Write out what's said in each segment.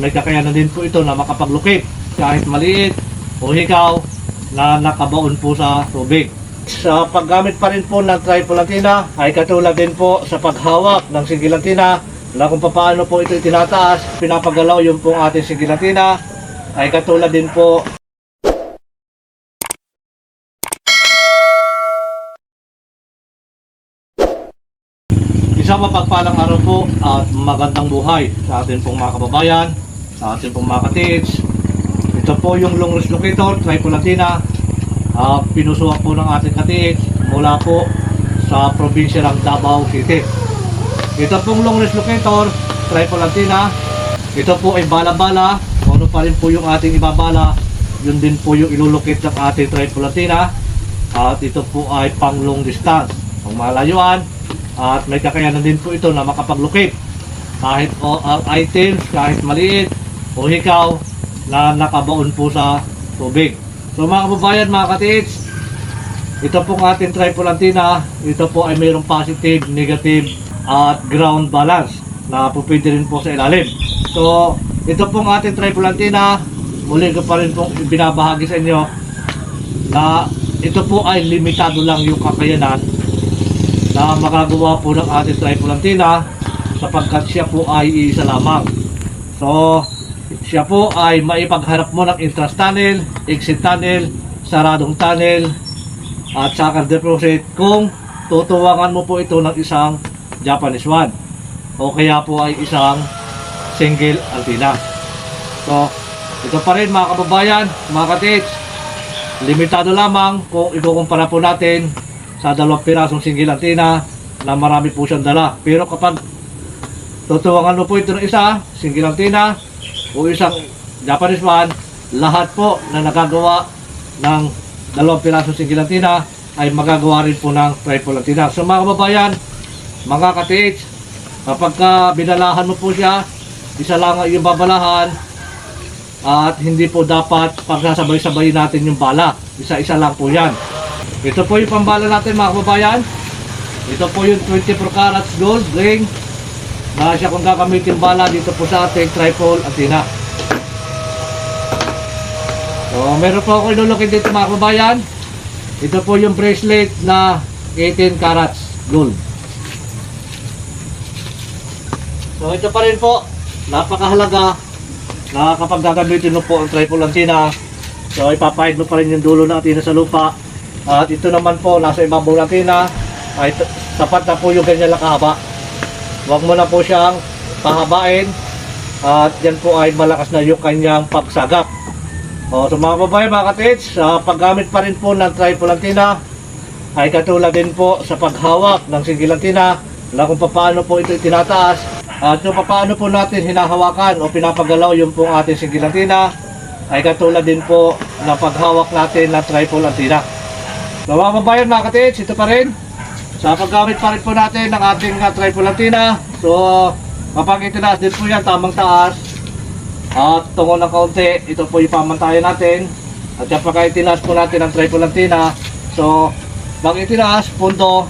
May kakayanan din po ito na makapaglukip kahit maliit o hikaw na nakabaon po sa tubig. Sa paggamit pa rin po ng tripolantina ay katulad din po sa paghawak ng sigilantina na kung paano po ito itinataas, pinapagalaw yung pong ating sigilantina ay katulad din po. Isang mapagpalang araw po at magandang buhay sa ating pong mga kababayan, sa ating pong mga katids. Ito po yung long range locator, tripolantina. Pinusuwak po ng ating katids mula po sa probinsya ng Davao City. Ito pong long range locator, tripolantina. Ito po ay bala-bala. Kung ano pa rin po yung ating ibabala, yun din po yung ilulukit ng ating tripolantina. At ito po ay pang long distance, pang malayuan. At may kakayanan din po ito na makapaglukip kahit items, kahit maliit o hikaw na nakabaon po sa tubig. So mga kababayan, mga katids, ito pong ating tripolantina, ito po ay mayroong positive, negative at ground balance na po pwede rin po sa ilalim. So ito pong ating tripolantina, muli ko pa rin pong binabahagi sa inyo na ito po ay limitado lang yung kakayanan na magagawa po ng ating tripolantina sapagkat siya po ay isa lamang. So siya po ay maipagharap mo ng entrance tunnel, exit tunnel, saradong tunnel at sucker deposit kung tutuwangan mo po ito ng isang Japanese one o kaya po ay isang single antenna. So ito pa rin mga kababayan, mga katids, limitado lamang kung ikukumpara po natin sa dalawang pirasong single antenna na marami po siyang dala. Pero kapag tutuwangan mo po ito ng isa, single antenna o isang Japanese one, lahat po na nagagawa ng dalawang pirasong single antenna ay magagawa rin po ng triple antenna. So mga kababayan, mga katids, kapag binalahan mo po siya, isa lang ang iyong babalahan at hindi po dapat pagsasabay-sabay natin yung bala. Isa-isa lang po yan. Ito po yung pambala natin mga kababayan. Ito po yung 24 carats gold ring na siya kung gagamitin bala dito po sa ating tripod antenna. So meron po ako ilulukit dito mga kababayan. Ito po yung bracelet na 18 carats gold. So ito pa rin po, napakahalaga na kapag gagamitin mo po ang tripod antenna, so ipapahid mo pa rin yung dulo ng antenna sa lupa. At ito naman po, nasa ibabaw ng antenna ay tapat na po yung ganyan lang kahaba. Huwag mo na po siyang pahabain at yan po ay malakas na yung kanyang pagsagap. So mga babae, mga katids, sa paggamit pa rin po ng tripod antenna ay katulad din po sa paghawak ng single antenna na kung paano po ito itinataas at kung paano po natin hinahawakan o pinapagalaw yung pong ating single antenna ay katulad din po na paghawak natin ng tripod antenna. So mga kababayan, mga katids, ito pa rin sa paggamit pa rin po natin ng ating tripod antenna. So kapag itinaas din po yan tamang taas at tungo ng kaunti, ito po yung pamantayan natin. At kapag itinaas po natin ang tripod antenna, so pag itinaas, punto,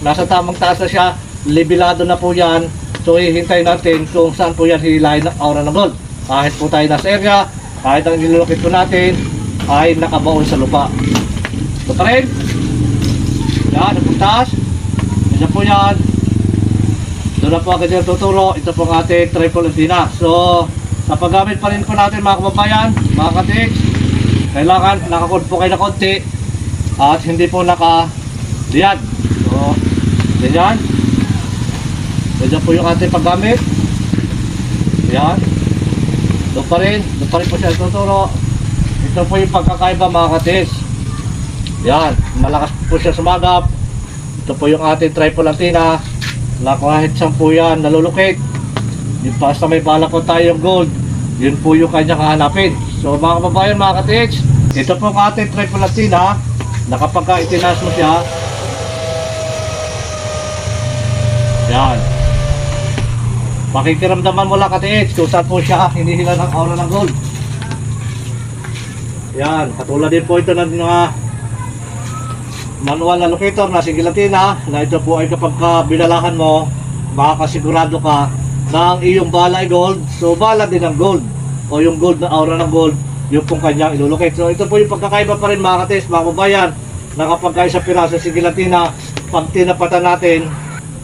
nasa tamang taas na siya, libilado na po yan. So hihintay natin kung saan po yan hilahin ng aura ng gold. Kahit po tayo nasa area, kahit ang nilulukit po natin ay nakabaon sa lupa. Ito pa rin. Yan, napuntas. Yan po yan. Doon na po agad yung tuturo. Ito po ang ating tripod antenna. So, sa paggamit pa rin po natin mga kababayan, mga katids, kailangan nakakod po kayo na konti at hindi po naka-diyan. So, ganyan. Ganyan po yung ating paggamit. Yan. Doon pa rin po siya tuturo. Ito po yung pagkakaiba mga katids. Yan, malakas po siya sumagap. Ito po yung ating tripod antenna na kahit saan po yan nalulukit. Yung basta may bala po tayong gold, yun po yung kanyang hahanapin. So mga kababayan, mga katids, ito po ang ating tripod antenna na kapag itinaas mo siya, yan, pakikiramdaman mo lang katids kung saan po siya hinihila ng aura ng gold. Yan, katulad din po ito ng mga manual na locator na single antenna na ito po ay kapag binalahan mo, makakasigurado ka ng iyong bala ay gold, so bala din ng gold o yung gold na aura ng gold, yung pong kanyang ilulukit. So ito po yung pagkakaiba pa rin mga kates, mga kababayan, na kapag kayo sa piraso si gilatina, pag tinapatan natin,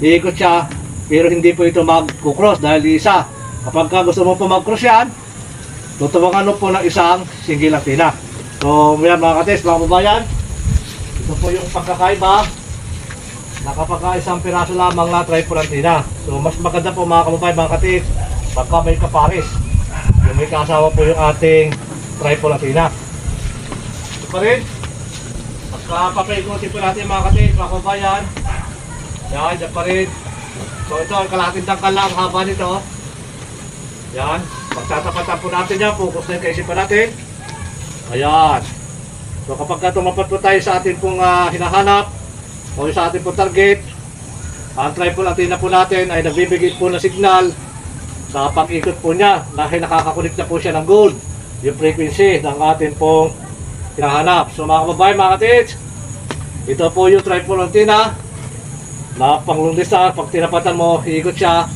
iikot siya, pero hindi po ito mag-cross dahil isa. Kapag ka gusto mo po mag-cross yan, tutuwangan mo po ng isang singilatina. So yan mga kates, mga kababayan, ito po yung pagkakaiba na kapag isang piraso lamang na tripolantina. So mas maganda po mga kababayan, mga katis, pagka may kapares, yung may kasawa po yung ating tripolantina. Ito pa rin, pagka papaikutin po natin mga katis, mga kababayan, yan, dyan pa rin. So ito, ang kalahating dangkal lang, haba nito. Yan, pagtatapatan po natin yan, focus na yung kaisipan natin. Ayan. So kapag tumapat po tayo sa ating pong hinahanap, o sa ating pong target, ang tripolantina po natin ay nagbibigay po ng signal sa pag-ikot po niya dahil nakakakunik na po siya ng gold, yung frequency ng ating pong hinahanap. So mga kababayan, mga katits, ito po yung tripolantina na pang long distance. Pag tinapatan mo, iikot siya,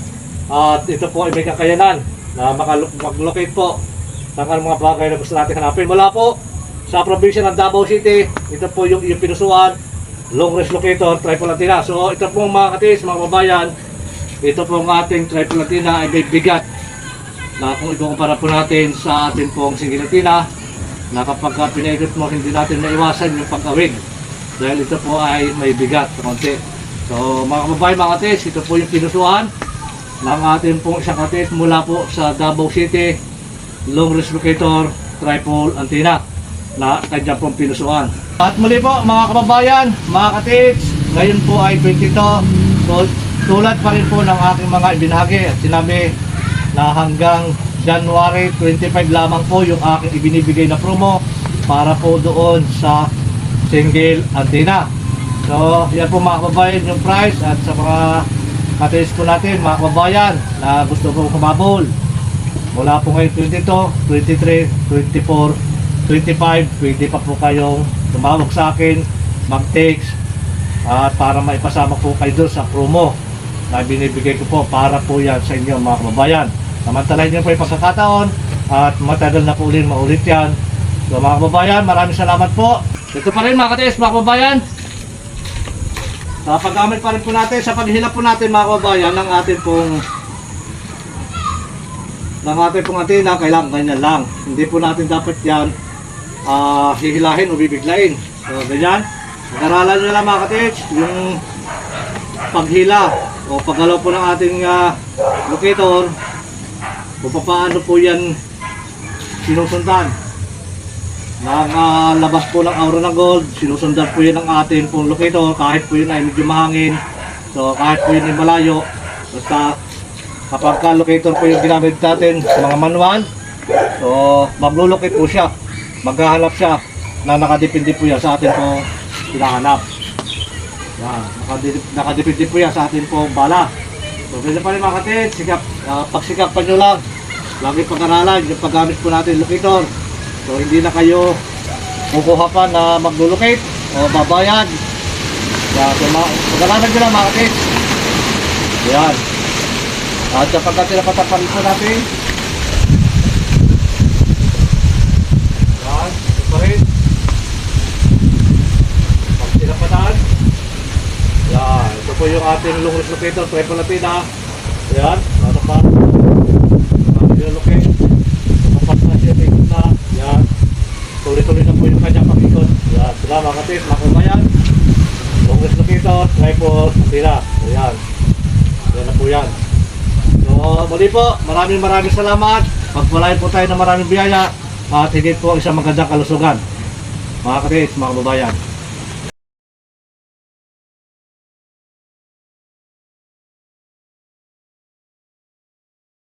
at ito po ay may kakayanan na mag-locate po ng mga bagay na gusto natin hanapin. Mula po sa probinsya ng Davao City, ito po yung pinusuan long range locator tripolantina. So ito po mga katis, mga kababayan, ito po ang ating tripolantina ay may bigat na kung ikukumpara po natin sa ating pong singilatina, na kapag pinaikot mo hindi natin maiwasan yung pagkawid dahil ito po ay may bigat sa konti. So mga kababayan, mga katis, ito po yung pinusuan ng ating pong isang katis mula po sa Davao City long range locator tripolantina na kanya pong pinusuan. At muli po mga kababayan, mga katits, ngayon po ay 22. So, tulad pa rin po ng aking mga ibinahagi at sinabi na hanggang January 25 lamang po yung aking ibinibigay na promo para po doon sa single antenna. So yan po mga kababayan yung price, at sa mga katits po natin mga kababayan na gusto po kumabol mula po ngayon 22, 23, 24, 25, pwede pa po kayong tumawag sa akin, mag-text, at para maipasama po kayo doon sa promo na binibigay ko po para po yan sa inyo mga kababayan. Samantalahin nyo po yung pagkakataon at matagal na po ulit maulit yan. So mga kababayan, maraming salamat po. Ito pa rin mga katis, mga kababayan, sa paggamit pa rin po natin, sa paghilap po natin mga kababayan ng ating pong antena, kailangan ganyan lang. Hindi po natin dapat yan hihilahin o bibiglain. So ganyan, pag-aralan nyo lang mga katits yung paghila o paggalaw po ng ating locator, kung paano po yan sinusundan ng labas po ng aura ng gold. Sinusundan po yan ng ating pong locator kahit po yun ay medyo mahangin, so kahit po yun ay malayo. Basta kapag ka-locator po yung ginamit natin sa mga manual, so maglulocate po siya, maghahanap siya na nakadepende po yan sa atin po hinahanap. Yan, nakadepende po yan sa atin po bala. So ganyan pa rin mga katid, pagsikapan nyo lang, lagi pag-aralan yung paggamit po natin locator. So hindi na kayo kukuha pa na maglulocate o babayad. Yan, so pag-aralan nyo lang mga katid. Yan, at kapag tinapatapan po natin, yan, ito pa rin. Pag tinapatan, yan, ito po yung ating long range locator tripolantina. Yan, ano pa, locate, kapag na siya ikot na, yan, tuloy-tuloy na po yung kanyang pag-ikot. Yan, sila mga katis, mga kabayan, long range locator tripolantina. Yan, yan na po yan. So muli po, maraming salamat. Pagpalain po tayo ng maraming biyaya at higit po ang isang magandang kalusugan mga katis, mga kababayan.